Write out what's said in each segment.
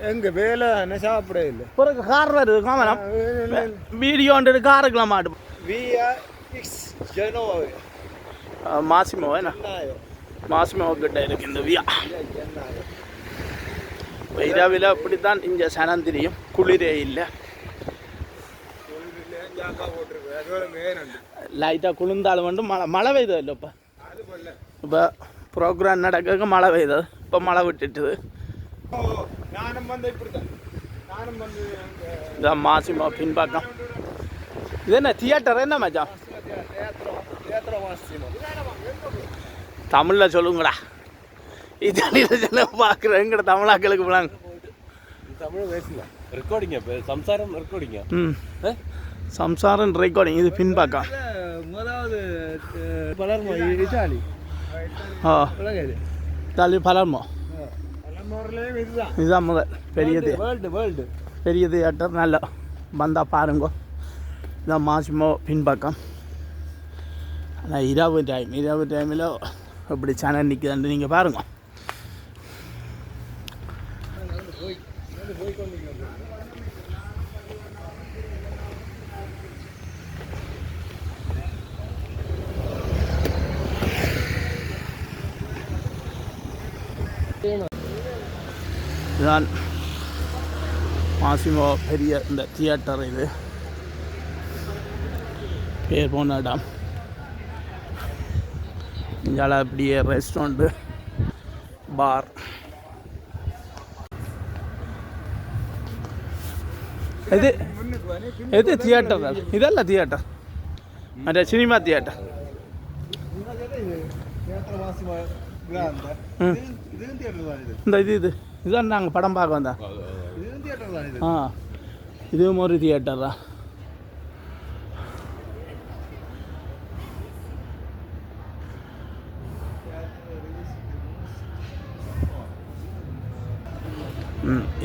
எங்க வேலை என்ன சாப்பிட இல்லை பிறகு கார் வருது காமலாம் வீடியோன்றது காருக்கெல்லாம் மாட்டு மாசிமோ என்ன மாசிமோ கிட்ட இருக்கு இந்த வியா இரவில் அப்படித்தான் இங்கே சனம் தெரியும் குளிரே இல்லை லைட்டாக குளிர்ந்தாலும் வந்து மழை பெய்தது இல்லை இப்போ ப்ரோக்ராம் நடக்க மழை பெய்தது இப்போ மழை விட்டுட்டுது இதான் மாசிமா பின்பக்கம் இது என்ன தியேட்டர் என்ன மச்சான் தமிழில் சொல்லுங்கடா இத்தாலியில் சொல்ல பார்க்குறேன் எங்கட தமிழாக்களுக்கு போனாங்க தமிழ் பேசல ரெக்கார்டிங்க சம்சாரம் ரெக்கார்டிங்க சம்சாரம் ரெக்கார்டிங் இது பின்பக்கம் முதலாவது பலர்மோ இத்தாலி இத்தாலி பலர்மோ இதுதான் முதல் பெரியது பெரிய தியேட்டர் நல்லா வந்தால் பாருங்க இதான் மாசிமோ பின்பக்கம் ஆனால் இரவு டைமில் எப்படி சேனல் நிற்குதுன்னு நீங்கள் பாருங்க இதுதான் மாசிமோ பெரிய இந்த தியேட்டர் இது பேர் போன இடம் இங்கே அப்படியே ரெஸ்டாரண்ட்டு பார் இது எது தியேட்டர் இதல்ல தியேட்டர் மற்ற சினிமா தியேட்டர் இந்த இதுதான் நாங்கள் படம் பார்க்க வந்தோம் ஆ இதுவும் ஒரு தியேட்டர் தான்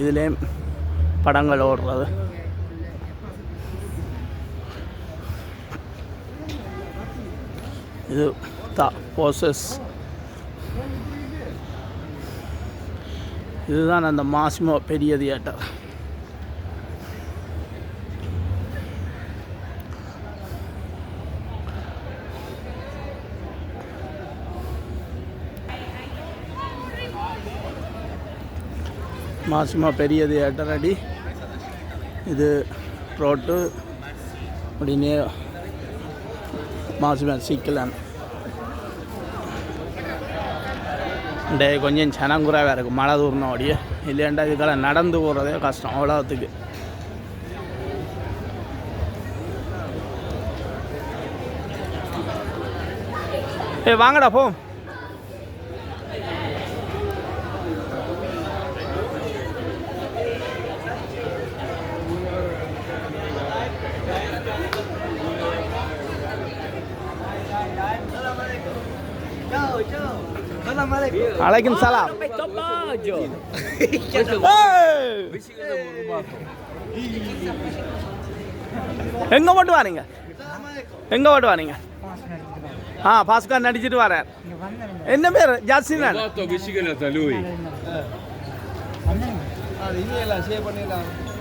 இதுலேயும் படங்கள் ஓடுறது இது போசஸ் இதுதான் அந்த மாசிமோ பெரிய தியேட்டர் மாசிமோ பெரிய தியேட்டர் அடி இது ரோட்டு அப்படின்னே மாசிமோ சிக்கலான் டே கொஞ்சம் சனங்குறாவே இருக்கும் மழை தூரணும் அப்படியே இல்லையாண்டா இதுக்கெல்லாம் நடந்து போகிறதே கஷ்டம் அவ்வளோத்துக்கு வாங்கடா போ Alaikum salam. எங்க போட்டு வரீங்க எங்க போட்டு வரீங்க பாஸ்கர் நடிச்சிட்டு வரார் என்ன பேர் ஜாஸ்தினா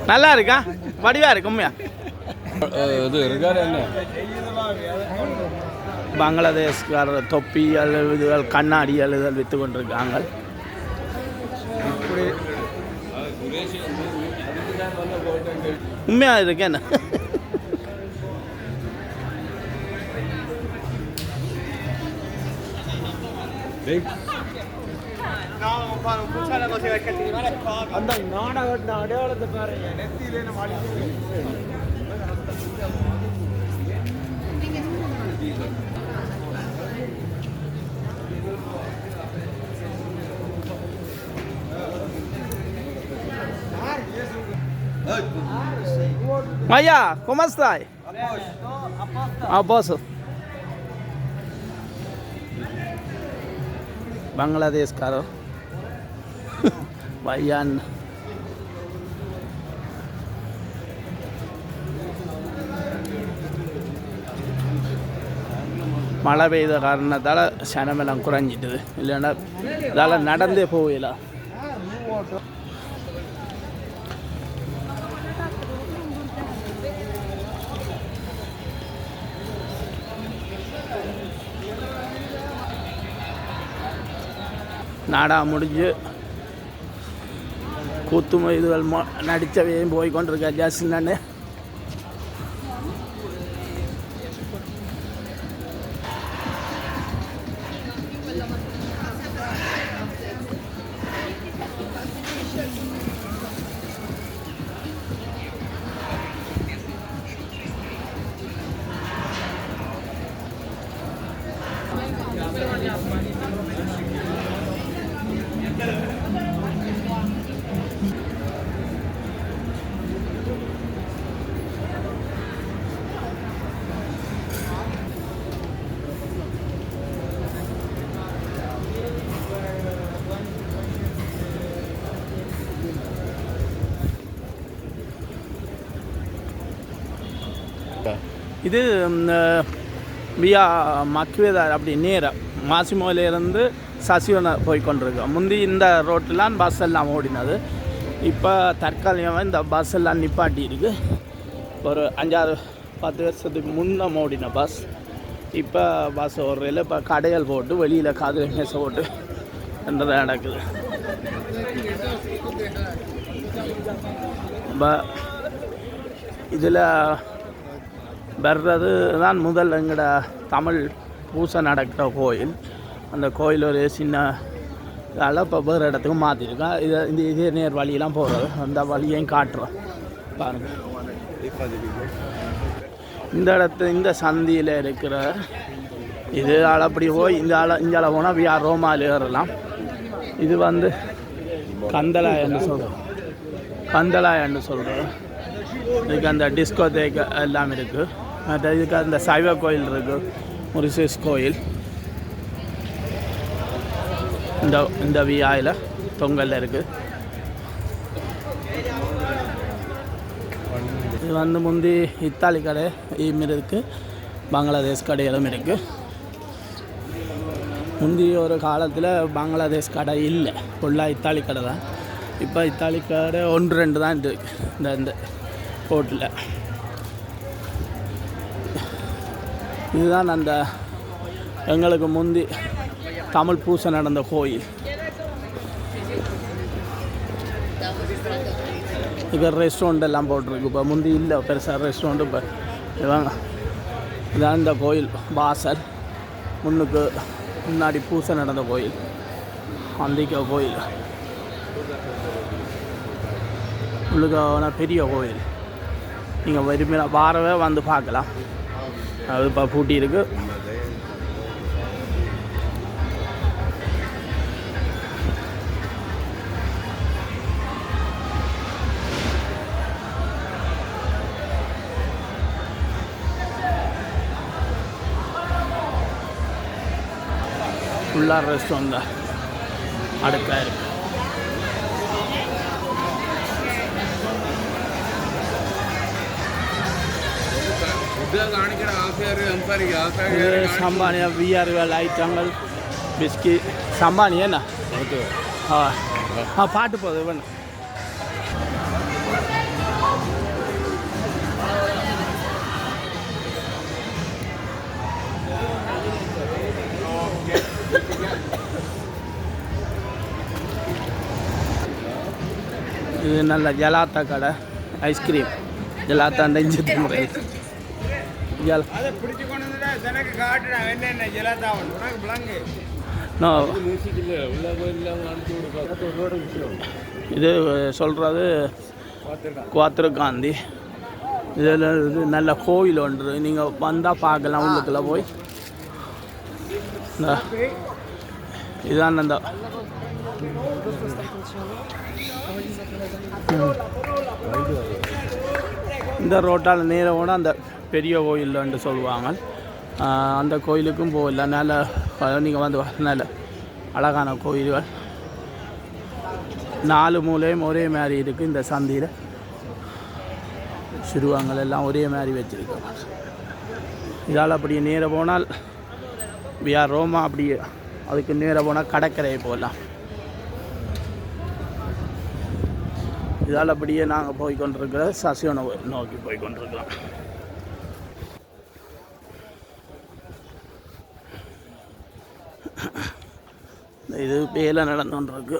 நல்லா இருக்கா வடிவா இருக்கு உண்மையா பங்களாதேஷ்காரர் தொப்பி எழுதுகள் கண்ணாடி எழுதல் விற்று கொண்டிருக்காங்க உண்மையாக இருக்கு என்ன அந்த நாடக அடையாளத்தை பாருங்க நெத்தியிலே Maya, ¿cómo estás? A posto. Bangladesh caro. Bayan. மழை பெய்த காரணத்தால் சனமெல்லாம் குறைஞ்சிட்டுது. இல்லைன்னா இதால் நடந்தே போகல. நாடா முடிஞ்சு கூத்துமை இதுகள் நடித்தவையும் போய் கொண்டிருக்க ஜாஸ்தி நான் இது வியா மக்வேதார் அப்படி நேராக மாசிமோலேருந்து சசிவனை போய் கொண்டிருக்கோம். முந்தி இந்த ரோட்டெலாம் பஸ் எல்லாம் ஓடினது. இப்போ தற்காலிகமாக இந்த பஸ் எல்லாம் நிப்பாட்டி இருக்குது. ஒரு 5-10 வருஷத்துக்கு முன்னே ஓடின பஸ் இப்போ பஸ் ஓடுறதில் இப்போ கடைகள் போட்டு வெளியில் காதில் மேச போட்டு என்றது நடக்குது. இப்போ இதில் வர்றது தான் முதல் எங்களோட தமிழ் பூசை நடக்கிற கோயில். அந்த கோயில் ஒரு சின்ன இதால் இப்போ வேறு இடத்துக்கு மாற்றிருக்கோம். இதே நேர் வழியெல்லாம் போகிறது. அந்த வழியையும் காட்டுறோம் பாருங்கள். இந்த சந்தியில் இருக்கிற இது அப்படி போய் இங்கால போனால் விஆர் ரோமால் ஏறலாம். இது கந்தலாயன்னு சொல்கிறோம். இதுக்கு அந்த டிஸ்கோ தேக்க எல்லாம் இருக்குது. மற்ற இதுக்கு அந்த சைவ கோயில் இருக்குது, முரிசஸ் கோயில். இந்த விஆயில் தொங்கலில் இருக்குது. இது முந்தி இத்தாலி கடையும் இருக்குது, பங்களாதேஷ் கடையிலும் இருக்குது. முந்தி ஒரு காலத்தில் பங்களாதேஷ் கடை இல்லை, ஃபுல்லாக இத்தாலி கடை தான். இப்போ இத்தாலி கடை 1-2 தான் இருக்குது இந்த ரோட்டில். இதுதான் அந்த எங்களுக்கு முந்தி தமிழ் பூசை நடந்த கோயில். இப்போ ரெஸ்டாரண்ட் எல்லாம் போட்டிருக்கு. இப்போ முந்தி இல்லை பெருசாக ரெஸ்டாரண்ட். இப்போ இதான் இந்த கோயில் வாசல். முன்னாடி பூசை நடந்த கோயில், அந்திக்க கோயில். உள்ளுக்கான பெரிய கோயில். நீங்கள் விரும்பினா வாரவே வந்து பார்க்கலாம். அது இப்போ பூட்டி இருக்கு. ஃபுல்லாக ரெஸ்டாரண்ட் தான் அடுக்காக இருக்குது. சம்பானியா விஆர்கள் ஐட்டங்கள் பிஸ்கி சம்பானி என்ன பாட்டு போகுது வேணும். இது நல்ல ஜலாத்தா கடை, ஐஸ்கிரீம் ஜலாத்தாண்ட இஞ்சி திமுறை. இது சொல்கிறது குவாத்திரகாந்தி. இதில் இது நல்ல கோயில் ஒன்று. நீங்கள் வந்தால் பார்க்கலாம். உள்ளுக்குள்ளே போய் இதான் அந்த இந்த ரோட்டால் நேர போனால் அந்த பெரிய கோயில்னு சொல்லுவாங்க. அந்த கோயிலுக்கும் போகல. நல்ல நீங்கள் நல்ல அழகான கோயில்கள். 4 மூலையும் ஒரே மாதிரி இருக்குது. இந்த சந்தியில் சிறுவங்கள் எல்லாம் ஒரே மாதிரி வச்சுருக்கோம். இதால் அப்படியே நேர போனால் விஆர் ரோமா. அப்படி அதுக்கு நேராக போனால் கடற்கரையை போகலாம். இதால் அப்படியே நாங்கள் போய்கொண்டிருக்கிற சசியோனை நோக்கி போய்கொண்டிருக்கிறோம். இது வேலை நடந்து கொண்டிருக்கு.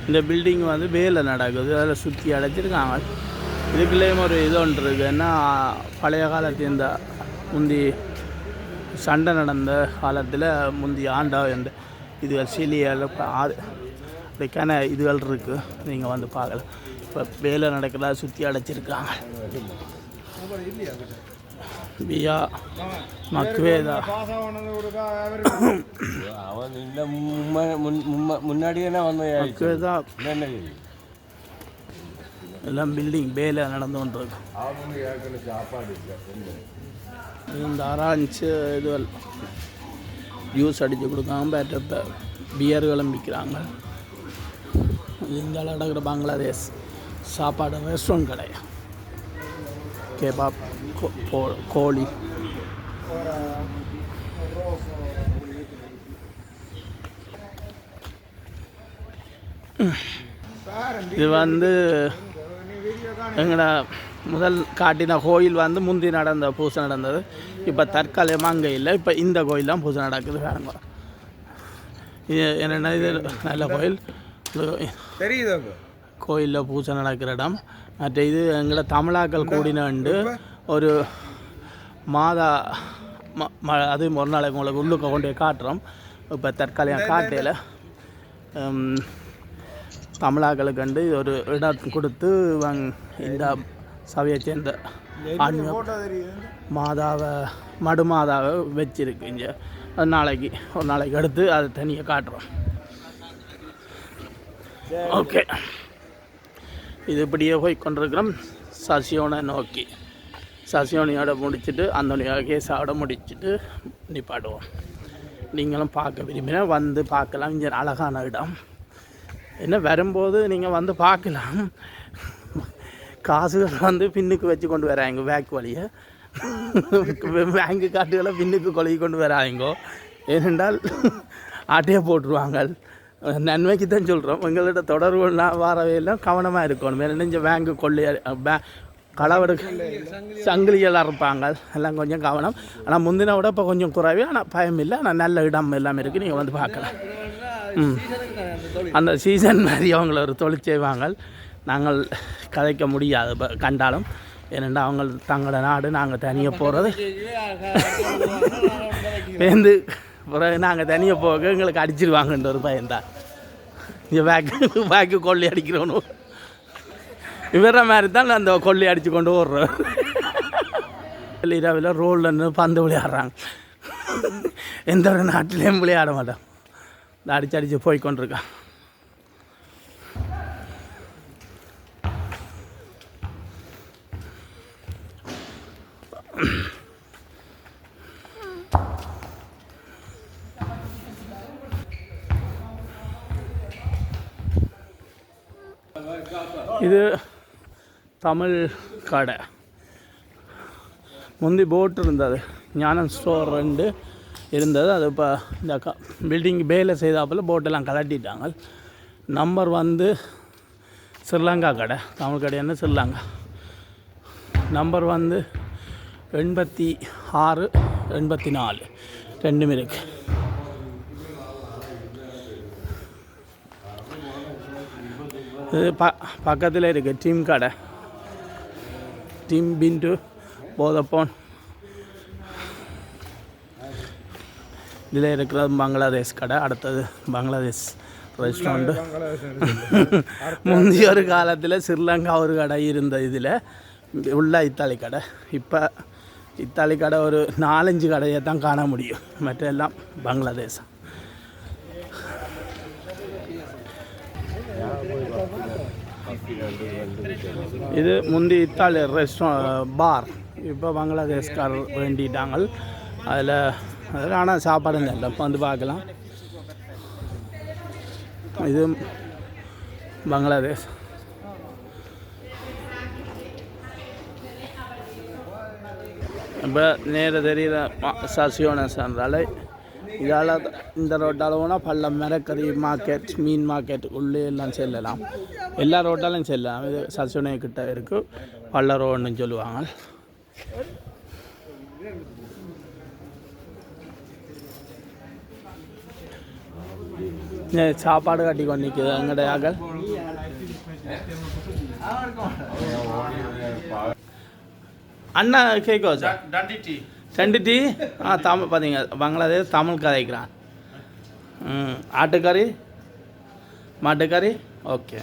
இந்த பில்டிங் வந்து வேலை நடக்குது. அதில் சுற்றி அடைச்சிருக்காங்க. இதுக்குள்ளேயும் ஒரு இது ஒன்று இருக்குது. ஏன்னா பழைய காலத்து இந்த முந்தி சண்டை நடந்த காலத்தில் முந்தி ஆண்டா இந்த இதுகள் சிலியால் அப்படிக்கான இதுகள் இருக்குது. நீங்கள் வந்து பார்க்கலாம். இப்போ வேலை நடக்கிறதா சுற்றி அடைச்சிருக்காங்க. பியா மக்வேதா முன்னாடியே மக்வேதா எல்லாம் பில்டிங் வேலை நடந்து கொண்டிருக்கு. இந்த ஆராய்ச்சி இதுவல் ஜூஸ் அடித்து கொடுக்காம பேட்டத்தை பியர்களும் விற்கிறாங்க. இந்தியாவில் நடக்கிற பங்களாதேஷ் சாப்பாடு ரெஸ்டாரண்ட் கடை. கேபாப் கோழி இது வந்து எங்களோட முதல் காட்டின கோயில் வந்து முந்தி நடந்த பூஜை நடந்தது. இப்போ தற்காலிகமாக அங்கே இல்லை. இப்போ இந்த கோயில் தான் பூஜை நடக்குது. வேணுங்க இது என்னென்னா இது நல்ல கோயில். தெரியுது கோயிலில் பூஜை நடக்கிற இடம். மற்ற இது எங்களை தமிழாக்கள் கூடினண்டு ஒரு மாதா அது ஒரு நாளைக்கு உங்களுக்கு உள்ளுக்க கொண்டு போய் காட்டுறோம். இப்போ தற்காலிகம் காட்டையில் தமிழாக்களுக்கு கண்டு ஒரு இடம் கொடுத்து இந்த சபையை சேர்ந்த மாதாவை மடுமாதாவை வச்சிருக்கு. இங்கே ஒரு நாளைக்கு எடுத்து அதை தனியாக காட்டுறோம். ஓகே, இது இப்படியே போய் கொண்டிருக்கிறோம் சசியோனை நோக்கி. சசியோனியோட முடிச்சுட்டு அந்த கேஸோட முடிச்சுட்டு நிப்பாடுவோம். நீங்களும் பார்க்க விரும்பினா வந்து பார்க்கலாம். இங்கே அழகான இடம். என்ன வரும்போது நீங்கள் வந்து பார்க்கலாம். காசுகள் வந்து பின்னுக்கு வச்சு கொண்டு வராங்க. பேக் வழியை பேங்கு காட்டுகளை பின்னுக்கு கொலை கொண்டு வராங்கோ. ஏனென்றால் ஆட்டையை போட்டுருவாங்க. நன்மைக்கு தான் சொல்கிறோம். எங்கள்கிட்ட தொடர்புலாம் வரவே இல்லை. கவனமாக இருக்கணும். வேறு இங்கே பேங்கு கொள்ளைய களவெடுக்க சங்கிலிகளாக இருப்பாங்க. எல்லாம் கொஞ்சம் கவனம். ஆனால் முந்தின விட இப்போ கொஞ்சம் குறைவே. ஆனால் பயம் இல்லை. ஆனால் நல்ல இடம் எல்லாமே இருக்குது. நீங்கள் வந்து பார்க்கலாம். அந்த சீசன் மாதிரி அவங்கள ஒரு தொழில் செய்வாங்க. நாங்கள் கதைக்க முடியாது கண்டாலும். ஏனெண்டா அவங்க தங்களோட நாடு, நாங்கள் தனியாக போகிறது பேருந்து பிறகு நாங்கள் தனியாக போக எங்களுக்கு அடிச்சிருவாங்கன்ற ஒரு பயன்தான். இங்கே பேக்கு கொள்ளை அடிக்கிறோன்னு இவர மாதிரி தான் அந்த கொள்ளை அடித்து கொண்டு ஓடுறோம். இரவில் ரோல்னு பந்து விளையாடுறாங்க. எந்த ஒரு நாட்டிலையும் விளையாட மாட்டோம். அடிச்சு போய் கொண்டிருக்கான். இது தமிழ் கடை. முந்தி போட் இருந்தது. ஞானம் ஸ்டோர் 2 இருந்தது. அது இப்போ இந்த பில்டிங் வேலை செய்தாப்பில் போட்டெல்லாம் கலட்டிட்டாங்க. நம்பர் வந்து ஸ்ரீலங்கா கடை. தமிழ் கடை என்ன ஸ்ரீலங்கா. நம்பர் வந்து 86 84 ரெண்டும் இருக்குது. இது பக்கத்தில் இருக்குது டீம் கடை. டீம் பின்டு போதப்போன். இதில் இருக்கிறது பங்களாதேஷ் கடை. அடுத்தது பங்களாதேஷ் ரெஸ்டாரண்ட்டு. முந்தைய ஒரு காலத்தில் ஸ்ரீலங்கா ஒரு கடை இருந்த இதில் உள்ள இத்தாலி கடை. இப்போ இத்தாலி கடை ஒரு 4-5 கடையை தான் காண முடியும். மற்ற எல்லாம் பங்களாதேஷ். இது முந்தி இத்தாலி பார். இப்போ பங்களாதேஷ்கார் வேண்டிட்டாங்க. அதில் ஆனால் சாப்பாடு இல்லை. இப்போ வந்து பார்க்கலாம். இது பங்களாதேஷ். இப்போ நேர தெரிகிற சசியோனஸ்ன்றால இதால் இந்த ரோட்டால் போனால் பள்ளம் மரக்கறி மார்க்கெட் மீன் மார்க்கெட் உள்ளே எல்லாம் செல்லலாம். எல்லா ரோட்டாலும் செல்லலாம். இது சசியோனை கிட்ட இருக்குது பள்ள ரோடுன்னு சொல்லுவாங்க. சாப்பாடு கட்டி கொண்டு நிற்குது எங்கடைய ஆக்கள். அண்ணா கேட்கோ சார் 2 டீ. தமிழ் பார்த்தீங்க பங்களாதேஷ் தமிழ் கதைக்கிறான். ஆட்டுக்கறி மாட்டுக்கறி ஓகே.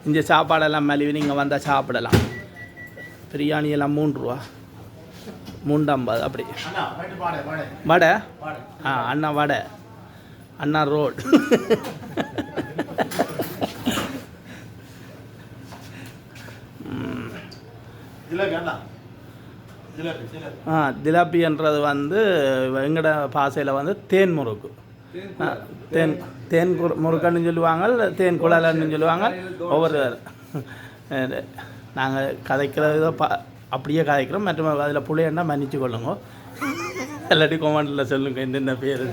இந்த சாப்பாடெல்லாம் மலிவு நீங்கள் வந்தால் சாப்பிடலாம். பிரியாணி எல்லாம் 3 ரூபா 3.50 அப்படி. வடை அண்ணா வடை அண்ணா ரோட். ஜிலாபின்றது வந்து எங்கட பாசையில் வந்து தேன் முறுக்கு. தேன் முறுக்குன்னு சொல்லுவாங்க, தேன் குழல்னு சொல்லுவாங்க. ஒவ்வொரு நாங்கள் கதைக்கிறது அப்படியே கதைக்கிறோம். மற்றும் அதில் புள்ளையண்டா மன்னிச்சு கொள்ளுங்க, இல்லாட்டி கொமெண்டில் சொல்லுங்க என்னென்ன பேர்.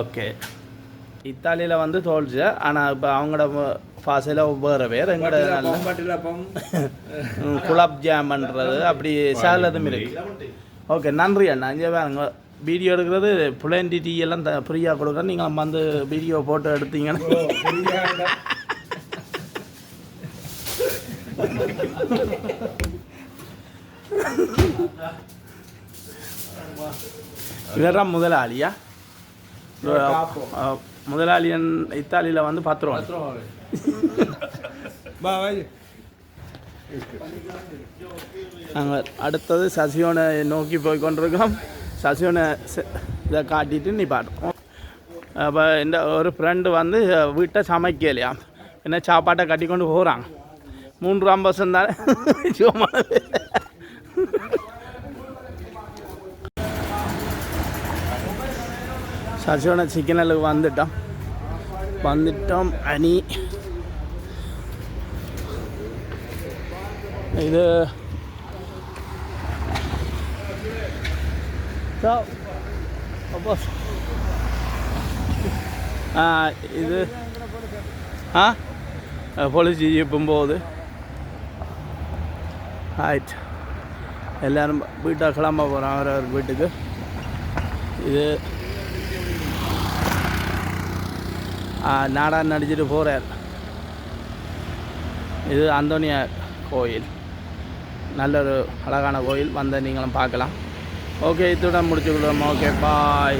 ஓகே. இத்தாலியில் வந்து தோல்ச்சு. ஆனால் இப்போ அவங்களோட பாசையில் வேறு பேர். எங்களோட குலாப் ஜாமன்றது அப்படி சேலதும் இருக்கு. ஓகே, நன்றி அண்ணா. இங்கே வேறுங்க வீடியோ எடுக்கிறது புளேண்டி டீ எல்லாம் ஃப்ரீயாக கொடுக்குறேன். நீங்கள் வந்து வீடியோ போட்டோ எடுத்தீங்கன்னா இவர்தான் முதலாளியா? முதலாளியன் இத்தாலியில் வந்து 10 ரூபா. நாங்கள் அடுத்தது சசியோனை நோக்கி போய் கொண்டிருக்கோம். சசியோனை இதை காட்டிட்டு நீ பாட்டோம். அப்போ இந்த ஒரு ஃப்ரெண்டு வந்து வீட்டை சமைக்கலையா, என்ன சாப்பாட்டை கட்டி கொண்டு போகிறாங்க. 3 ரூபா 50 தானே சும்மா. சசியோனை சிக்கனலுக்கு வந்துட்டோம் அணி. இது இது போலீஸ் ஜீப்பும் போகுது. ஆயிட்டு எல்லோரும் வீட்டை கிளம்ப போகிறோம் அவர் வீட்டுக்கு. இது நாடான் நடிச்சிட்டு போகிறார். இது அந்தோனியா கோயில், நல்ல ஒரு அழகான கோயில். வந்து நீங்களும் பார்க்கலாம். ஓகே, இத்துடன் முடிச்சுக்கொள்வோம். ஓகே, பாய்.